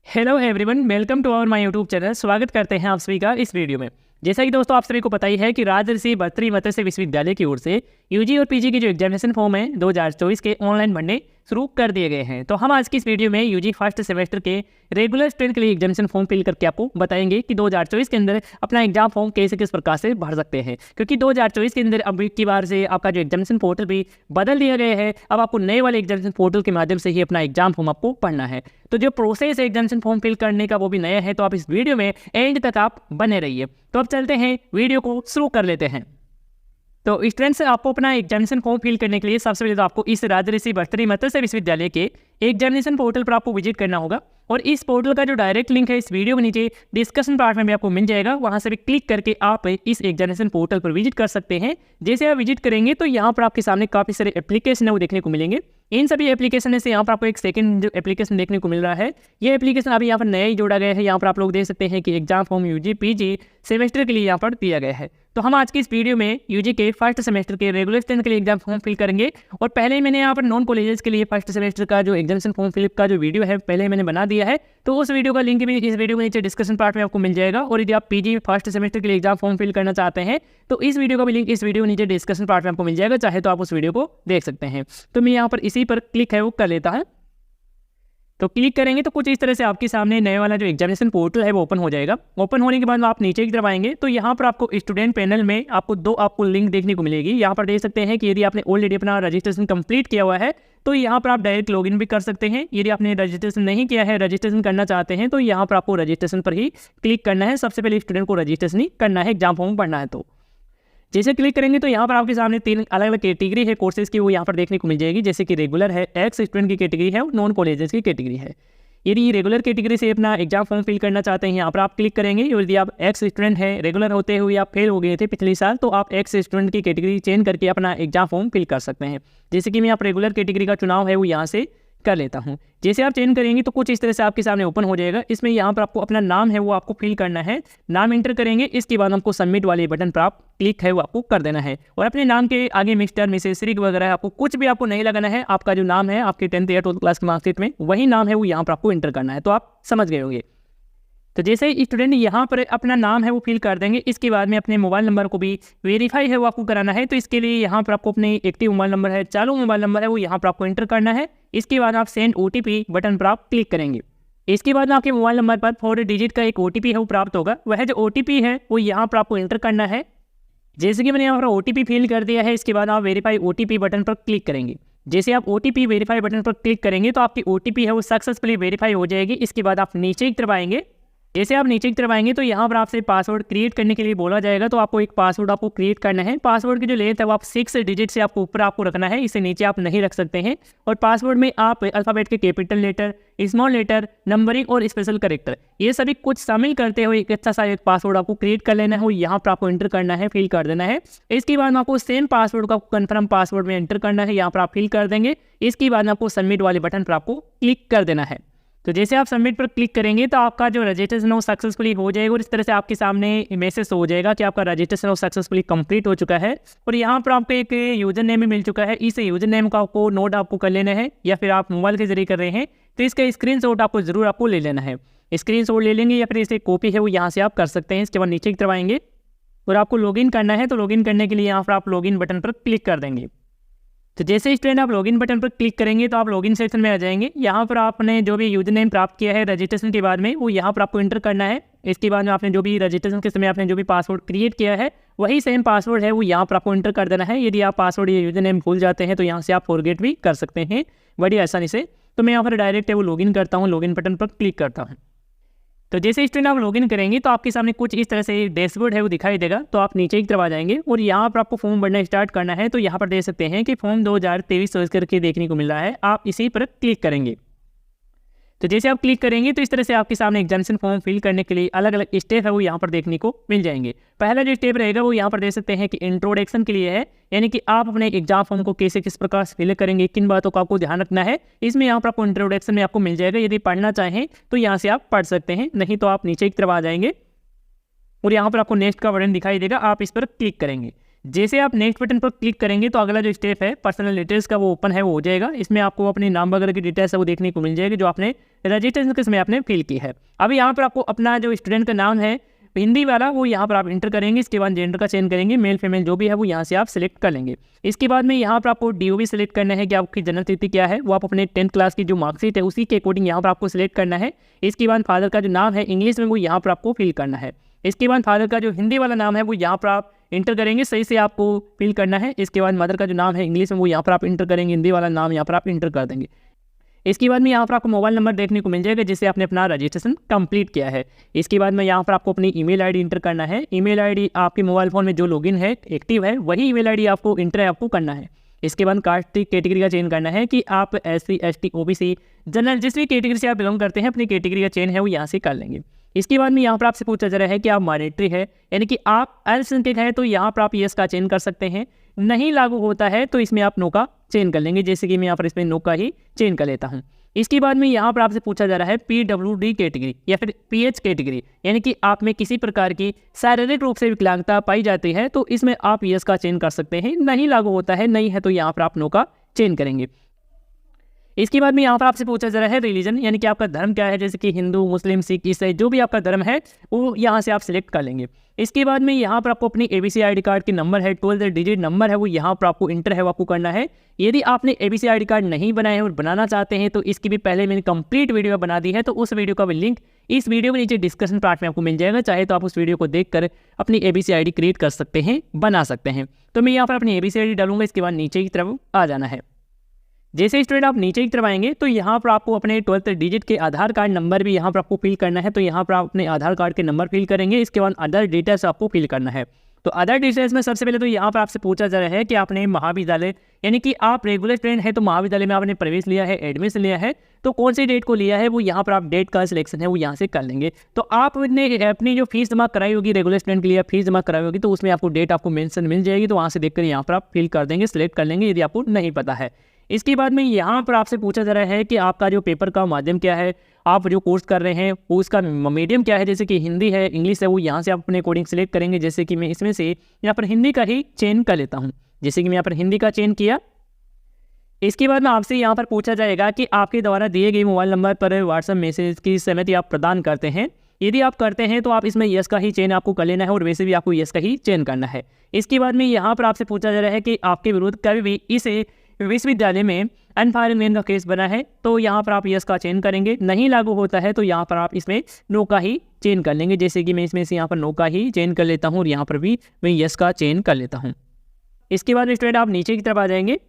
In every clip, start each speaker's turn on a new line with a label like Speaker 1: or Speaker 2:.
Speaker 1: Hello everyone, welcome to our my YouTube channel. स्वागत करते हैं आप सभी का इस वीडियो में। जैसा कि दोस्तों आप सभी को पता ही है कि राजर्षि भर्तृहरि मत्स्य विश्वविद्यालय की ओर से यूजी और पीजी के जो एग्जामिनेशन फॉर्म है 2024 के ऑनलाइन बनने शुरू कर दिए गए हैं। तो हम आज की इस वीडियो में यूजी फर्स्ट सेमेस्टर के रेगुलर स्टूडेंट के लिए एग्जामिनेशन फॉर्म फिल करके आपको बताएंगे कि 2024 के अंदर अपना एग्जाम फॉर्म कैसे किस प्रकार से भर सकते हैं, क्योंकि 2024 के अंदर अब की बार से आपका जो एग्जामिनेशन पोर्टल भी बदल दिया गया है। अब आपको नए वाले एग्जामिनेशन पोर्टल के माध्यम से ही अपना एग्जाम फॉर्म आपको पढ़ना है। तो जो प्रोसेस है एग्जामिनेशन फॉर्म फिल करने का वो भी नया है, तो आप इस वीडियो में एंड तक आप बने रहिए। तो अब चलते हैं, वीडियो को शुरू कर लेते हैं। तो स्टूडेंट्स, आपको अपना एग्जामिनेशन फॉर्म फिल करने के लिए सबसे पहले तो आपको इस राजर्षि भर्तृहरि मत्स्य विश्वविद्यालय के एग्जामिनेशन पोर्टल पर आपको विजिट करना होगा, और इस पोर्टल का जो डायरेक्ट लिंक है इस वीडियो के नीचे डिस्कशन पार्ट में भी आपको मिल जाएगा। वहां से भी क्लिक करके आप इस एग्जामिनेशन पोर्टल पर विजिट कर सकते हैं। जैसे आप विजिट करेंगे तो यहाँ पर आपके सामने काफ़ी सारे एप्लीकेशन है वो देखने को मिलेंगे। इन सभी एप्लीकेशन से यहाँ पर आपको एक सेकंड जो एप्लीकेशन देखने को मिल रहा है, ये एप्लीकेशन अभी यहाँ पर नया ही जोड़ा गया है। यहाँ पर आप लोग देख सकते हैं कि exam form UG PG semester के लिए यहाँ पर दिया गया है। तो हम आज की इस वीडियो में यूजी के फर्स्ट सेमेस्टर के रेगुलर स्टूडेंट के लिए एग्जाम फॉर्म फिल करेंगे। और पहले ही मैंने यहाँ पर नॉन कॉलेजेस के लिए फर्स्ट सेमेस्टर का जो एग्जामिनेशन फॉर्म फिल का जो वीडियो है पहले मैंने बना दिया है, तो उस वीडियो का लिंक भी इस वीडियो के नीचे डिस्कशन पार्ट में आपको मिल जाएगा। और यदि आप पीजी फर्स्ट सेमेस्टर के लिए एग्जाम फॉर्म फिल करना चाहते हैं तो इस वीडियो का भी लिंक इस वीडियो के नीचे डिस्कशन पार्ट में आपको मिल जाएगा, चाहे तो आप उस वीडियो को देख सकते हैं। तो मैं यहाँ पर इसी पर क्लिक है वो कर लेता है। तो क्लिक करेंगे तो कुछ इस तरह से आपके सामने नए वाला जो एग्जामिनेशन पोर्टल है वो ओपन हो जाएगा। ओपन होने के बाद आप नीचे की तरफ आएंगे तो यहाँ पर आपको स्टूडेंट पैनल में आपको लिंक देखने को मिलेगी। यहाँ पर देख सकते हैं कि यदि आपने ऑलरेडी अपना रजिस्ट्रेशन कंप्लीट किया हुआ है तो यहाँ पर आप डायरेक्ट लॉगिन भी कर सकते हैं। यदि आपने रजिस्ट्रेशन नहीं किया है, रजिस्ट्रेशन करना चाहते हैं, तो यहाँ पर आपको रजिस्ट्रेशन पर ही क्लिक करना है। सबसे पहले स्टूडेंट को रजिस्ट्रेशन ही करना है, एग्जाम फॉर्म भरना है। तो जैसे क्लिक करेंगे तो यहाँ पर आपके सामने 3 अलग अलग कैटेगरी है कोर्सेज की, वो यहाँ पर देखने को मिल जाएगी। जैसे कि रेगुलर है, एक्स स्टूडेंट की कैटेगरी है और नॉन कॉलेजेस की कैटेगरी है। यदि रेगुलर कैटेगरी से अपना एग्जाम फॉर्म फिल करना चाहते हैं, यहाँ पर आप क्लिक करेंगे। यदि आप एक्स स्टूडेंट हैं, रेगुलर होते हुए आप फेल हो गए थे पिछले साल, तो आप एक्स स्टूडेंट की कैटेगरी चेंज करके अपना एग्जाम फॉर्म फिल कर सकते हैं। जैसे कि मैं आप रेगुलर कैटेगरी का चुनाव है वो यहाँ से कर लेता हूँ। जैसे आप चेंज करेंगे तो कुछ इस तरह से आपके सामने ओपन हो जाएगा। इसमें यहाँ पर आपको अपना नाम है वो आपको फिल करना है, नाम एंटर करेंगे। इसके बाद आपको सबमिट वाले बटन पर आप क्लिक है वो आपको कर देना है। और अपने नाम के आगे मिस्टर मिसेस श्री वगैरह आपको कुछ भी आपको नहीं लगाना है। आपका जो नाम है आपके 10th या 12th क्लास की मार्कशीट में वही नाम है वो यहाँ पर आपको एंटर करना है। तो आप समझ गए होंगे। तो जैसे ही स्टूडेंट यहाँ पर अपना नाम है वो फिल कर देंगे, इसके बाद में अपने मोबाइल नंबर को भी वेरीफाई है वो आपको कराना है। तो इसके लिए यहाँ पर आपको अपने एक्टिव मोबाइल नंबर है, चालू मोबाइल नंबर है वो यहाँ पर आपको एंटर करना है। इसके बाद आप सेंड OTP बटन पर आप क्लिक करेंगे। इसके बाद आपके मोबाइल नंबर पर 4 डिजिट का एक OTP है वो प्राप्त होगा। वह जो OTP है वो यहाँ पर आपको एंटर करना है। जैसे कि मैंने यहाँ पर OTP फिल कर दिया है, इसके बाद आप वेरीफाई OTP बटन पर क्लिक करेंगे। जैसे आप OTP वेरीफाई बटन पर क्लिक करेंगे तो आपकी OTP है वो सक्सेसफुली वेरीफाई हो जाएगी। इसके बाद आप नीचे की तरफ आएंगे। जैसे आप नीचे की तरफ आएंगे तो यहाँ पर आपसे पासवर्ड क्रिएट करने के लिए बोला जाएगा। तो आपको एक पासवर्ड आपको क्रिएट करना है। पासवर्ड की जो लेंथ है वो आप 6 डिजिट से आपको ऊपर आपको रखना है, इससे नीचे आप नहीं रख सकते हैं। और पासवर्ड में आप अल्फाबेट के capital letter, small letter, numbering और स्पेशल कैरेक्टर ये सभी कुछ शामिल करते हुए एक अच्छा सा एक पासवर्ड आपको क्रिएट कर लेना है, वो यहाँ पर आपको एंटर करना है, फिल कर देना है। इसके बाद आपको सेम पासवर्ड को कन्फर्म पासवर्ड में एंटर करना है, यहाँ पर आप फिल कर देंगे। इसके बाद आपको सबमिट वाले बटन पर आपको क्लिक कर देना है। तो जैसे आप सबमिट पर क्लिक करेंगे तो आपका जो रजिस्ट्रेशन है वो सक्सेसफुली हो जाएगा। और इस तरह से आपके सामने मैसेज हो जाएगा कि आपका रजिस्ट्रेशन सक्सेसफुली कंप्लीट हो चुका है। और यहाँ पर आपको एक यूजर नेम भी मिल चुका है। इस यूजर नेम का आपको नोट आपको कर लेना है, या फिर आप मोबाइल के जरिए कर रहे हैं तो इसका स्क्रीनशॉट आपको जरूर आपको ले लेना है। स्क्रीनशॉट ले लेंगे या फिर इसे कॉपी है वो यहाँ से आप कर सकते हैं। इसके बाद नीचे की तरफ आएंगे और आपको लॉगिन करना है। तो लॉगिन करने के लिए यहाँ पर आप लॉगिन बटन पर क्लिक कर देंगे। तो जैसे स्टूडेंट आप लॉगिन बटन पर क्लिक करेंगे तो आप लॉगिन सेक्शन में आ जाएंगे। यहाँ पर आपने जो भी यूजर नेम प्राप्त किया है रजिस्ट्रेशन के बाद में वो यहाँ पर आपको एंटर करना है। इसके बाद में आपने जो भी रजिस्ट्रेशन के समय आपने जो भी पासवर्ड क्रिएट किया है वही सेम पासवर्ड है वो यहाँ पर आपको एंटर कर देना है। यदि आप पासवर्ड या यूजर नेम भूल जाते हैं तो यहाँ से आप फॉरगेट भी कर सकते हैं बड़ी आसानी से। तो मैं यहाँ पर डायरेक्ट है वो लॉगिन करता हूँ, लॉगिन बटन पर क्लिक करता हूँ। तो जैसे स्टूडेंट आप लॉगिन करेंगे तो आपके सामने कुछ इस तरह से डैशबोर्ड है वो दिखाई देगा। तो आप नीचे की तरफ आ जाएंगे और यहाँ पर आपको फॉर्म भरना स्टार्ट करना है। तो यहाँ पर देख सकते हैं कि फॉर्म 2023 सर्च करके देखने को मिल रहा है, आप इसी पर क्लिक करेंगे। तो जैसे आप क्लिक करेंगे तो इस तरह से आपके सामने एग्जामिनेशन फॉर्म फिल करने के लिए अलग अलग स्टेप है वो यहाँ पर देखने को मिल जाएंगे। पहला जो स्टेप रहेगा वो यहाँ पर देख सकते हैं कि इंट्रोडक्शन के लिए है, यानी कि आप अपने एग्जाम फॉर्म को कैसे किस प्रकार फिल करेंगे, किन बातों का आपको ध्यान रखना है। इसमें यहाँ पर आपको इंट्रोडक्शन में आपको मिल जाएगा। यदि पढ़ना चाहें तो यहाँ से आप पढ़ सकते हैं, नहीं तो आप नीचे की तरफ आ जाएंगे और यहाँ पर आपको नेक्स्ट का बटन दिखाई देगा, आप इस पर क्लिक करेंगे। जैसे आप नेक्स्ट बटन पर क्लिक करेंगे तो अगला जो स्टेप है पर्सनल डिटेल्स का वो ओपन है, वो हो जाएगा। इसमें आपको अपने नाम वगैरह की डिटेल्स है वो देखने को मिल जाएगी जो आपने रजिस्ट्रेशन के समय आपने फिल की है। अभी यहाँ पर आपको अपना जो स्टूडेंट का नाम है हिंदी वाला वो यहाँ पर आप इंटर करेंगे। इसके बाद जेंडर का चयन करेंगे, मेल फीमेल जो भी है वो यहाँ से आप सिलेक्ट कर लेंगे। इसके बाद में यहाँ पर आपको DOB सिलेक्ट करना है कि आपकी जन्म तिथि क्या है, वो आप अपने 10th क्लास की जो मार्कशीट है उसी के अकॉर्डिंग यहाँ पर आपको सिलेक्ट करना है। इसके बाद फादर का जो नाम है इंग्लिश में वो यहाँ पर आपको फिल करना है। इसके बाद फादर का जो हिंदी वाला नाम है वो यहाँ पर आप इंटर करेंगे, सही से आपको फिल करना है। इसके बाद मदर का जो नाम है इंग्लिश में वो यहाँ पर आप इंटर करेंगे, हिंदी वाला नाम यहाँ पर आप इंटर कर देंगे। इसके बाद में यहाँ पर आपको मोबाइल नंबर देखने को मिल जाएगा जिससे आपने अपना रजिस्ट्रेशन कंप्लीट किया है। इसके बाद में यहाँ पर आपको अपनी ईमेल आईडी इंटर करना है। ईमेल आईडी आपके मोबाइल फ़ोन में जो लॉगिन है एक्टिव है वही ईमेल आईडी आपको इंटर आपको करना है। इसके बाद कास्ट कैटेगरी का चयन करना है कि आप SC ST OBC जनरल जिस भी कैटेगरी से आप बिलोंग करते हैं अपनी कैटेगरी का चयन है वो यहाँ से कर लेंगे। इसके बाद में यहाँ पर आपसे पूछा जा रहा है कि आप माइनॉरिटी है यानी कि आप अल्पसंख्यक है तो यहाँ पर आप यस का चयन कर सकते हैं। नहीं लागू होता है तो इसमें आप नो का चयन कर लेंगे, जैसे कि मैं यहाँ पर इसमें नो का ही चयन कर लेता हूँ। इसके बाद में यहाँ पर आपसे पूछा जा रहा है PWD कैटेगरी या फिर PH कैटेगरी यानी कि आप में किसी प्रकार की शारीरिक रूप से विकलांगता पाई जाती है तो इसमें आप यस का चयन कर सकते हैं। नहीं लागू होता है, नहीं है तो यहाँ पर आप नो का चयन करेंगे। इसके बाद में यहाँ पर आपसे पूछा जा रहा है रिलीजन यानी कि आपका धर्म क्या है, जैसे कि हिंदू, मुस्लिम, सिख, ईसाई जो भी आपका धर्म है वो यहाँ से आप सिलेक्ट कर लेंगे। इसके बाद में यहाँ पर आपको अपनी ABC ID कार्ड की नंबर है 12 डिजिट नंबर है वो यहाँ पर आपको इंटर है वो आपको करना है। यदि आपने ABC ID कार्ड नहीं बनाए हैं और बनाना चाहते हैं तो इसकी भी पहले मैंने कंप्लीट वीडियो बना दी है, तो उस वीडियो का भी लिंक इस वीडियो के नीचे डिस्क्रिप्शन पार्ट में आपको मिल जाएगा। चाहे तो आप उस वीडियो को देखकर अपनी ABC ID क्रिएट कर सकते हैं, बना सकते हैं। तो मैं यहाँ पर अपनी ABC ID डालूंगा। इसके बाद नीचे की तरफ आ जाना है। जैसे स्टूडेंट आप नीचे की तरफ आएंगे तो यहाँ पर आपको अपने 12th डिजिट के आधार कार्ड नंबर भी यहाँ पर आपको फिल करना है। तो यहाँ पर आप अपने आधार कार्ड के नंबर फिल करेंगे। इसके बाद अदर डिटेल्स आपको फिल करना है। तो अदर डिटेल्स में सबसे पहले तो यहाँ पर आपसे पूछा जा रहा है कि आपने महाविद्यालय यानी कि आप रेगुलर स्टूडेंट है तो महाविद्यालय में आपने प्रवेश लिया है, एडमिशन लिया है, तो कौन सी डेट को लिया है वो यहाँ पर आप डेट का सिलेक्शन है वो यहाँ से कर लेंगे। तो आपने अपनी जो फीस जमा कराई होगी रेगुलर स्टूडेंट के लिए फीस जमा कराई होगी तो उसमें आपको डेट आपको मेंशन मिल जाएगी, तो वहाँ से देखकर यहाँ पर आप फिल कर देंगे, सिलेक्ट कर लेंगे यदि आपको नहीं पता है। इसके बाद में यहाँ पर आपसे पूछा जा रहा है कि आपका जो पेपर का माध्यम क्या है, आप जो कोर्स कर रहे हैं वो उसका मीडियम क्या है, जैसे कि हिंदी है, इंग्लिश है, वो यहाँ से आप अपने अकॉर्डिंग सेलेक्ट करेंगे। जैसे कि मैं इसमें से यहाँ पर हिंदी का ही चयन कर लेता हूँ, जैसे कि मैं यहाँ पर हिंदी का चयन किया। इसके बाद में आपसे यहाँ पर पूछा जाएगा कि आपके द्वारा दिए गए मोबाइल नंबर पर व्हाट्सएप मैसेज की सहमति आप प्रदान करते हैं। यदि आप करते हैं तो आप इसमें यस का ही चयन आपको कर लेना है और वैसे भी आपको यस का ही चयन करना है। इसके बाद में यहाँ पर आपसे पूछा जा रहा है कि आपके विरुद्ध कभी भी इस विश्वविद्यालय में अनफायरमेंट का केस बना है, तो यहाँ पर आप यस का चयन करेंगे। नहीं लागू होता है तो यहाँ पर आप इसमें नो का ही चयन कर लेंगे, जैसे कि मैं इसमें से यहाँ पर नो का ही चयन कर लेता हूँ और यहाँ पर भी मैं यस का चयन कर लेता हूँ। इसके बाद स्टूडेंट आप नीचे की तरफ आ जाएंगे।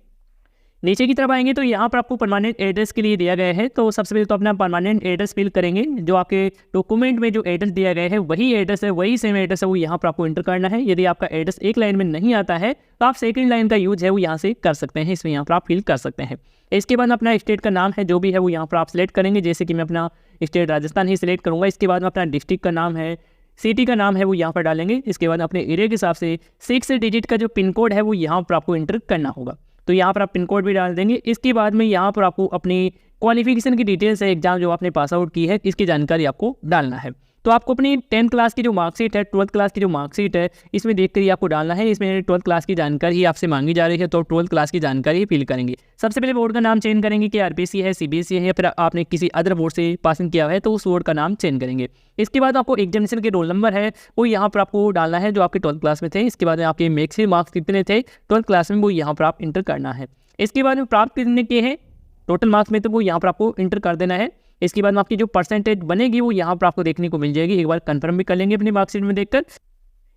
Speaker 1: नीचे की तरफ आएंगे तो यहाँ पर आपको परमानेंट एड्रेस के लिए दिया गया है। तो सबसे पहले तो अपना परमानेंट एड्रेस फिल करेंगे। जो आपके डॉक्यूमेंट में जो एड्रेस दिया गया है वही एड्रेस है, वही सेम एड्रेस है वो यहाँ पर आपको इंटर करना है। यदि आपका एड्रेस एक लाइन में नहीं आता है तो आप सेकंड लाइन का यूज है वो यहाँ से कर सकते हैं, इसमें यहाँ पर आप फिल कर सकते हैं। इसके बाद अपना स्टेट का नाम है जो भी है वो यहाँ पर आप सिलेक्ट करेंगे, जैसे कि मैं अपना स्टेट राजस्थान ही सिलेक्ट करूँगा। इसके बाद में अपना डिस्ट्रिक्ट का नाम है, सिटी का नाम है वो यहाँ पर डालेंगे। इसके बाद अपने एरिया के हिसाब से 6 डिजिट का जो पिन कोड है वो यहाँ पर आपको इंटर करना होगा, तो यहाँ पर आप पिन कोड भी डाल देंगे। इसके बाद में यहाँ पर आपको अपनी क्वालिफिकेशन की डिटेल्स है, एग्जाम जो आपने पास आउट की है इसकी जानकारी आपको डालना है। तो आपको अपनी 10th क्लास की जो मार्कशीट है, 12th क्लास की जो मार्कशीट है, इसमें देख कर ही आपको डालना है। इसमें 12th क्लास की जानकारी ही आपसे मांगी जा रही है, तो 12th क्लास की जानकारी ही फिल करेंगे। सबसे पहले बोर्ड का नाम चेंज करेंगे कि RPC है, CBSE है या फिर आपने किसी अदर बोर्ड से पासिंग किया है तो उस बोर्ड का नाम चेंज करेंगे। इसके बाद आपको एग्जामिनेशन के रोल नंबर है वो यहाँ पर आपको डालना है जो आपके 12th क्लास में थे। इसके बाद आपके मैक्सिमम मार्क्स कितने थे 12th क्लास में वो यहाँ पर आप इंटर करना है। इसके बाद में प्राप्त कितने किए हैं टोटल मार्क्स में तो वो यहाँ पर आपको इंटर कर देना है। इसके बाद में आपकी जो परसेंटेज बनेगी वो यहाँ पर आपको देखने को मिल जाएगी, एक बार कंफर्म भी कर लेंगे अपनी मार्कशीट में देखकर।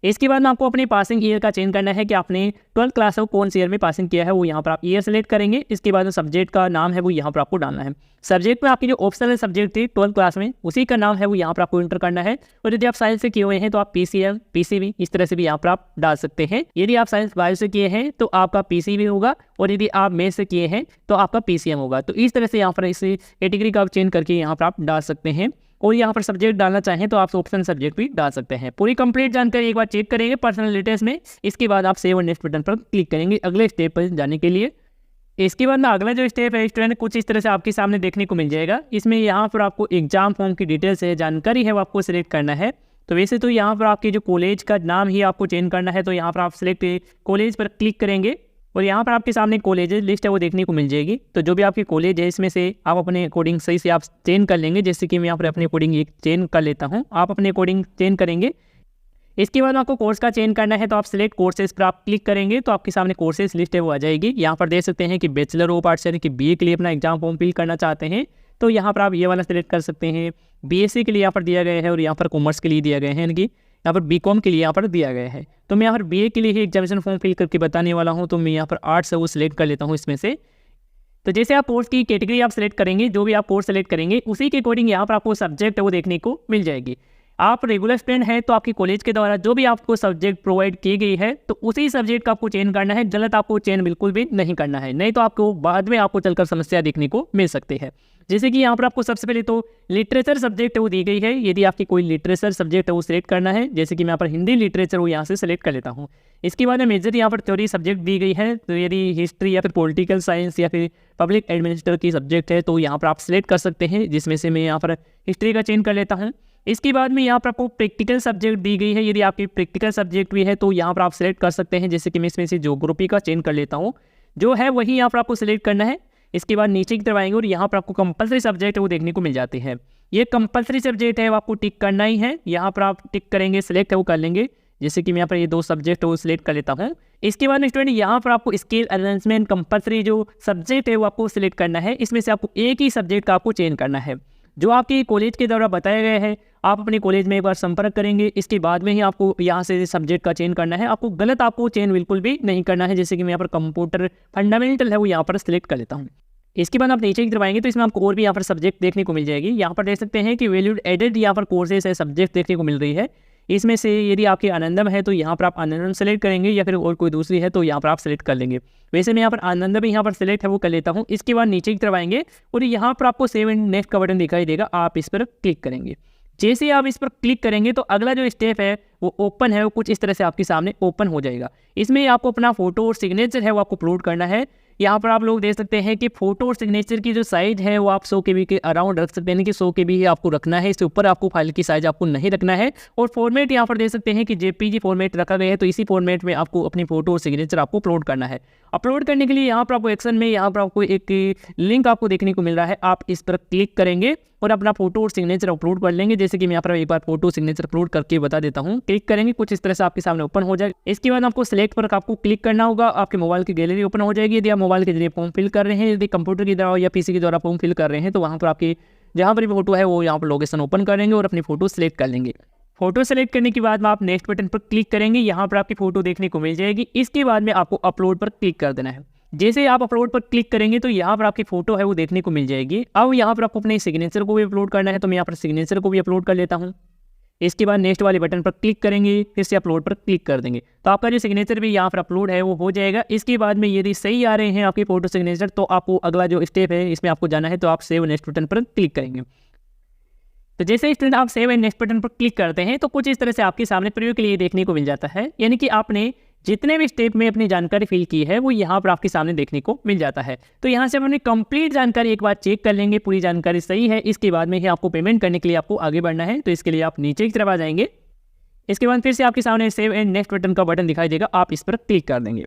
Speaker 1: इसके बाद में आपको अपनी पासिंग ईयर का चेंज करना है कि आपने 12th क्लास को कौन से ईयर में पासिंग किया है वो यहाँ पर आप ईयर सेलेक्ट करेंगे। इसके बाद सब्जेक्ट का नाम है वो यहाँ पर आपको डालना है। सब्जेक्ट में आपकी जो ऑप्शनल सब्जेक्ट थी 12th क्लास में उसी का नाम है वो यहाँ पर आपको इंटर करना है। और यदि आप साइंस से किए हुए हैं तो आप PCM, PCB इस तरह से भी यहाँ पर आप डाल सकते हैं। यदि आप साइंस बायो से किए हैं तो आपका PCB होगा और यदि आप मैथ्स से किए हैं तो आपका PCM होगा। तो इस तरह से यहाँ पर इस कैटेगरी का आप चेंज करके यहाँ पर आप डाल सकते हैं। और यहाँ पर सब्जेक्ट डालना चाहें तो आप ऑप्शन सब्जेक्ट भी डाल सकते हैं। पूरी कंप्लीट जानकारी एक बार चेक करेंगे पर्सनल डिटेल्स में। इसके बाद आप सेव और नेक्स्ट बटन पर क्लिक करेंगे अगले स्टेप पर जाने के लिए। इसके बाद में अगला जो स्टेप है स्टूडेंट कुछ इस तरह से आपके सामने देखने को मिल जाएगा। इसमें यहाँ पर आपको एग्जाम फॉर्म की डिटेल्स है, जानकारी है वो आपको सिलेक्ट करना है। तो वैसे तो यहाँ पर आपके जो कॉलेज का नाम ही आपको चेंज करना है, तो यहाँ पर आप सिलेक्ट कॉलेज पर क्लिक करेंगे और यहाँ पर आपके सामने कॉलेजेस लिस्ट है वो देखने को मिल जाएगी। तो जो भी आपके कॉलेज है इसमें से आप अपने अकॉर्डिंग सही से आप चेंज कर लेंगे। जैसे कि मैं यहाँ पर अपने अकॉर्डिंग एक चेंज कर लेता हूँ, आप अपने अकॉर्डिंग चेंज करेंगे। इसके बाद आपको कोर्स का चेंज करना है, तो आप सिलेक्ट कोर्सेज पर आप क्लिक करेंगे तो आपके सामने कोर्सेज लिस्ट है वो आ जाएगी। यहाँ पर देख सकते हैं कि बैचलर ऑफ आर्ट्स यानी कि BA के लिए अपना एग्जाम फॉर्म फिल करना चाहते हैं तो यहाँ पर आप ये वाला सिलेक्ट कर सकते हैं। BSc के लिए यहाँ पर दिया गया है और यहाँ पर कॉमर्स के लिए दिया गया है, यानी कि यहाँ पर BCom के लिए यहाँ पर दिया गया है। तो मैं यहाँ पर BA के लिए ही एग्जामिनेशन फॉर्म फिल करके बताने वाला हूँ, तो मैं यहाँ पर आर्ट्स है वो सिलेक्ट कर लेता हूँ इसमें से। तो जैसे आप कोर्स की कैटेगरी आप सिलेक्ट करेंगे, जो भी आप कोर्स सेलेक्ट करेंगे उसी के अकॉर्डिंग यहाँ पर आपको सब्जेक्ट है वो देखने को मिल जाएगी। आप रेगुलर स्टूडेंट हैं तो आपके कॉलेज के द्वारा जो भी आपको सब्जेक्ट प्रोवाइड की गई है तो उसी सब्जेक्ट का आपको चेंज करना है, गलत आपको चेंज बिल्कुल भी नहीं करना है, नहीं तो आपको बाद में आपको चलकर समस्या देखने को मिल सकती है। जैसे कि यहाँ पर आपको सबसे पहले तो लिटरेचर सब्जेक्ट है वो दी गई है। यदि आपकी कोई लिटरेचर सब्जेक्ट है वो सिलेक्ट करना है, जैसे कि मैं यहाँ पर हिंदी लिटरेचर वो यहाँ से सिलेक्ट कर लेता हूँ। इसके बाद में मेजर यहाँ पर थ्योरी सब्जेक्ट दी गई है, तो यदि हिस्ट्री या फिर पॉलिटिकल साइंस या फिर पब्लिक एडमिनिस्ट्रेटर की सब्जेक्ट है तो यहाँ पर आप सिलेक्ट कर सकते हैं, जिसमें से मैं यहाँ पर हिस्ट्री का चेंज कर लेता हूँ। इसके बाद में यहाँ पर आपको प्रैक्टिकल सब्जेक्ट दी गई है, यदि आपकी प्रैक्टिकल सब्जेक्ट भी है तो यहाँ पर आप सिलेक्ट कर सकते हैं, जैसे कि मैं इसमें से ज्योग्राफी का चेंज कर लेता हूँ, जो है वही यहाँ पर आपको सिलेक्ट करना है। इसके बाद नीचे की तरफ आएंगे और यहाँ पर आपको कंपलसरी सब्जेक्ट है वो देखने को मिल जाते हैं। ये कंपलसरी सब्जेक्ट है वो आपको टिक करना ही है, यहाँ पर आप टिक करेंगे, सिलेक्ट है वो कर लेंगे, जैसे कि मैं यहाँ पर ये 2 सब्जेक्ट है वो सिलेक्ट कर लेता हूँ। इसके बाद में स्टूडेंट यहाँ पर आपको स्किल एनहांसमेंट कंपलसरी जो सब्जेक्ट है वो आपको सिलेक्ट करना है। इसमें से आपको एक ही सब्जेक्ट का आपको चेंज करना है, जो आपके कॉलेज के द्वारा बताया गया है। आप अपने कॉलेज में एक बार संपर्क करेंगे, इसके बाद में ही आपको यहाँ से सब्जेक्ट का चेंज करना है। आपको गलत आपको चेंज बिल्कुल भी नहीं करना है, जैसे कि मैं यहाँ पर कंप्यूटर फंडामेंटल है वो यहाँ पर सिलेक्ट कर लेता हूँ। इसके बाद आप नीचे की तरफ आएंगे तो इसमें आपको और भी यहाँ पर सब्जेक्ट देखने को मिल जाएगी। यहाँ पर देख सकते हैं कि वैल्यूड एडेड यहाँ पर कोर्सेज है सब्जेक्ट देखने को मिल रही है। इसमें से यदि आपके आनंदम है तो यहाँ पर आप आनंदम सेलेक्ट करेंगे, या फिर और कोई दूसरी है तो यहाँ पर आप सेलेक्ट कर लेंगे। वैसे मैं यहाँ पर आनंदम यहाँ पर सेलेक्ट है वो कर लेता हूँ। इसके बाद नीचे की तरफ आएंगे और यहाँ पर आपको सेव एंड नेक्स्ट का बटन दिखाई देगा, आप इस पर क्लिक करेंगे। जैसे आप इस पर क्लिक करेंगे तो अगला जो स्टेप है वो ओपन है, वो कुछ इस तरह से आपके सामने ओपन हो जाएगा। इसमें आपको अपना फोटो और सिग्नेचर है वो आपको अपलोड करना है। यहाँ पर आप लोग देख सकते हैं कि फोटो और सिग्नेचर की जो साइज है वो आप 100 KB के अराउंड रख सकते हैं, कि 100 KB ही आपको रखना है, इससे ऊपर आपको फाइल की साइज आपको नहीं रखना है। और फॉर्मेट यहाँ पर देख सकते हैं कि JPG फॉर्मेट रखा गया है, तो इसी फॉर्मेट में आपको अपनी फोटो और सिग्नेचर आपको अपलोड करना है। अपलोड करने के लिए यहाँ पर आपको एक्शन में यहाँ पर आपको एक लिंक आपको देखने को मिल रहा है, आप इस पर क्लिक करेंगे और अपना फोटो और सिग्नेचर अपलोड कर लेंगे। जैसे कि मैं यहाँ पर एक बार फोटो सिग्नेचर अपलोड करके बता देता हूँ। क्लिक करेंगे, कुछ इस तरह से आपके सामने ओपन हो जाएगा। इसके बाद आपको सिलेक्ट पर आपको क्लिक करना होगा, आपके मोबाइल की गैलरी ओपन हो जाएगी। यदि आप मोबाइल के जरिए फॉर्म फिल कर रहे हैं, यदि कंप्यूटर की द्वारा या PC के द्वारा फॉर्म फिल कर रहे हैं, तो वहाँ पर आपकी जहाँ पर भी फोटो है वो यहाँ पर लोकेशन ओपन करेंगे और अपनी फोटो सिलेक्ट कर लेंगे। फोटो सेलेक्ट करने के बाद में आप नेक्स्ट बटन पर क्लिक करेंगे, यहाँ पर आपकी फोटो देखने को मिल जाएगी। इसके बाद में आपको अपलोड पर क्लिक कर देना है। जैसे आप अपलोड पर क्लिक करेंगे तो यहाँ पर आपकी फोटो है वो देखने को मिल जाएगी। अब यहाँ पर आपको अपने सिग्नेचर को भी अपलोड करना है, तो मैं यहाँ पर सिग्नेचर को भी अपलोड कर लेता हूँ। इसके बाद नेक्स्ट वाले बटन पर क्लिक करेंगे, फिर से अपलोड पर क्लिक कर देंगे, तो आपका जो सिग्नेचर भी यहाँ पर अपलोड है वो हो जाएगा। इसके बाद में यदि सही आ रहे हैं आपके फोटो सिग्नेचर, तो आपको अगला जो स्टेप है इसमें आपको जाना है, तो आप सेव नेक्स्ट बटन पर क्लिक करेंगे। तो जैसे स्टूडेंट आप सेव एंड नेक्स्ट बटन पर क्लिक करते हैं तो कुछ इस तरह से आपके सामने प्रीव्यू के लिए देखने को मिल जाता है, यानी कि आपने जितने भी स्टेप में अपनी जानकारी फिल की है वो यहाँ पर आपके सामने देखने को मिल जाता है। तो यहाँ से हम अपनी कंप्लीट जानकारी एक बार चेक कर लेंगे, पूरी जानकारी सही है। इसके बाद में ही आपको पेमेंट करने के लिए आपको आगे बढ़ना है, तो इसके लिए आप नीचे की तरफ आ जाएंगे। इसके बाद फिर से आपके सामने सेव एंड नेक्स्ट बटन का बटन दिखाई देगा, आप इस पर क्लिक कर देंगे।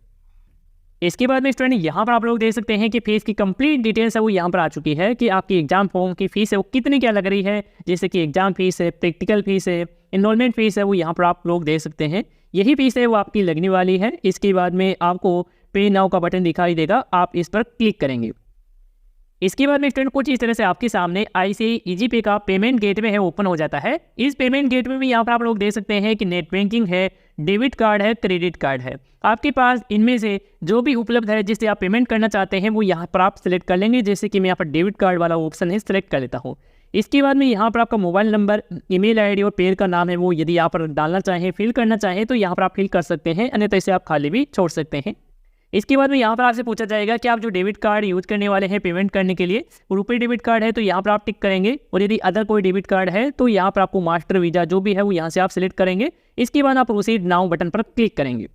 Speaker 1: इसके बाद में स्टूडेंट यहाँ पर आप लोग देख सकते हैं कि फीस की कंप्लीट डिटेल्स है वो यहाँ पर आ चुकी है, कि आपकी एग्जाम फॉर्म की फीस है वो कितनी क्या लग रही है, जैसे कि एग्जाम फीस है, प्रैक्टिकल फीस है, इनरोलमेंट फीस है, वो यहाँ पर आप लोग देख सकते हैं। यही फीस है वो आपकी लगने वाली है। इसके बाद में आपको पे नाउ का बटन दिखाई देगा, आप इस पर क्लिक करेंगे। इसके बाद में स्टूडेंट कुछ इस तरह से आपके सामने ICICI ईजी पे का पेमेंट गेटवे है ओपन हो जाता है। इस पेमेंट गेटवे में यहाँ पर आप लोग देख सकते हैं कि नेट बैंकिंग है, डेबिट कार्ड है, क्रेडिट कार्ड है। आपके पास इनमें से जो भी उपलब्ध है जिससे आप पेमेंट करना चाहते हैं वो यहाँ पर आप सिलेक्ट कर लेंगे। जैसे कि मैं यहाँ पर डेबिट कार्ड वाला ऑप्शन है सिलेक्ट कर लेता हूँ। इसके बाद में यहाँ पर आपका मोबाइल नंबर, ईमेल ID और पेयर का नाम है वो यदि यहाँ पर डालना चाहें, फिल करना चाहें तो यहाँ पर आप फिल कर सकते हैं, अन्यथा इसे आप खाली भी छोड़ सकते हैं। इसके बाद में यहाँ पर आपसे पूछा जाएगा कि आप जो डेबिट कार्ड यूज करने वाले हैं पेमेंट करने के लिए, रुपए डेबिट कार्ड है तो यहाँ पर आप टिक करेंगे, और यदि अदर कोई डेबिट कार्ड है तो यहाँ पर आपको मास्टर वीजा जो भी है वो यहाँ से आप सिलेक्ट करेंगे। इसके बाद आप प्रोसीड नाउ बटन पर क्लिक करेंगे।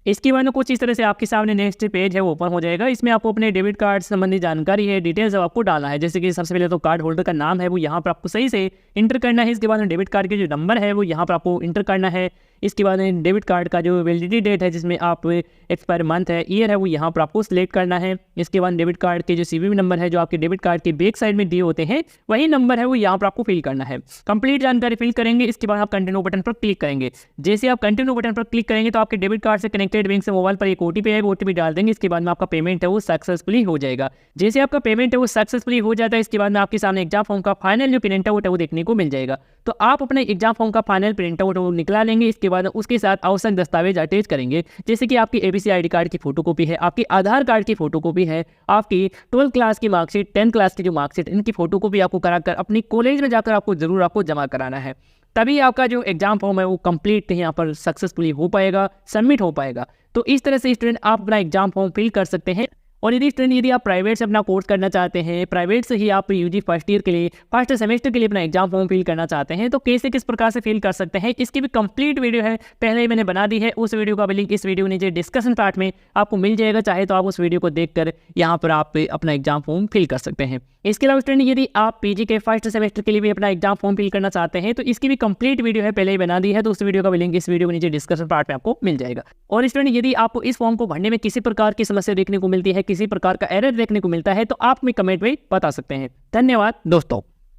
Speaker 1: इसके बाद में कुछ इस तरह से आपके सामने नेक्स्ट पेज है वो ओपन हो जाएगा। इसमें आपको अपने डेबिट कार्ड संबंधी जानकारी है, डिटेल्स है, आपको डालना है। जैसे कि सबसे पहले तो कार्ड होल्डर का नाम है वो यहाँ पर आपको सही से इंटर करना है। इसके बाद में डेबिट कार्ड के जो नंबर है वो यहाँ पर आपको इंटर करना है। इसके बाद में डेबिट कार्ड का जो वैलिडिटी डेट है, जिसमें आप एक्सपायर मंथ है, ईयर है, वो यहाँ पर आपको सिलेक्ट करना है। इसके बाद डेबिट कार्ड के जो CVV नंबर है जो आपके डेबिट कार्ड के बैक साइड में दिए होते हैं, वही नंबर है वो यहाँ पर आपको फिल करना है। कंप्लीट जानकारी फिल करेंगे। इसके बाद आप कंटिन्यू बटन पर क्लिक करेंगे। जैसे आप कंटिन्यू बटन पर क्लिक करेंगे तो आपके डेबिट कार्ड से कनेक्टेड बैंक से मोबाइल पर एक OTP है, OTP डाल देंगे। इसके बाद में आपका पेमेंट है वो सक्सेसफुली हो जाएगा। जैसे आपका पेमेंट है वो सक्सेसफुली हो जाता है, इसके बाद में आपके सामने एग्जाम फॉर्म का फाइनल जो प्रिंट आउट है वो देखने को मिल जाएगा। तो आप अपने एग्जाम फॉर्म का फाइनल प्रिंट आउट वो निकला लेंगे। इसके बाद उसके साथ आवश्यक दस्तावेज अटैच करेंगे, जैसे कि आपकी ABC ID कार्ड की फोटोकॉपी है, आपकी आधार कार्ड की फोटोकॉपी है, आपकी 12th क्लास की मार्कशीट, 10th क्लास की जो मार्कशीट, इनकी फोटोकॉपी आपको कराकर अपनी कॉलेज में जाकर आपको जरूर जमा कराना है। तभी आपका जो एग्जाम फॉर्म है वो कंप्लीट यहाँ पर सक्सेसफुली हो पाएगा, सबमिट हो पाएगा। तो इस तरह से स्टूडेंट आप अपना एग्जाम फॉर्म फिल कर सकते हैं। और यदि आप प्राइवेट से अपना कोर्स करना चाहते हैं, प्राइवेट से ही आप UG फर्स्ट ईयर के लिए, फर्स्ट सेमेस्टर के लिए अपना एग्जाम फॉर्म फिल करना चाहते हैं, तो कैसे किस प्रकार से फिल कर सकते हैं, इसकी भी कंप्लीट वीडियो है, पहले ही मैंने बना दी है। उस वीडियो का भी लिंक इस वीडियो के नीचे डिस्कशन पार्ट में आपको मिल जाएगा। चाहे तो आप उस वीडियो को देखकर यहाँ पर आप अपना एग्जाम फॉर्म फिल कर सकते हैं। इसके अलावा स्टूडेंट यदि आप PG के फर्स्ट सेमेस्टर के लिए भी अपना एग्जाम फॉर्म फिल करना चाहते हैं, तो इसकी भी कंप्लीट वीडियो है, पहले ही बना दी है। तो उस वीडियो का भी लिंक इस वीडियो के नीचे डिस्कशन पार्ट में आपको मिल जाएगा। और स्टूडेंट यदि आपको इस फॉर्म को भरने में किसी प्रकार की समस्या देखने को मिलती है, किसी प्रकार का एरर देखने को मिलता है, तो आप हमें कमेंट में बता सकते हैं। धन्यवाद दोस्तों।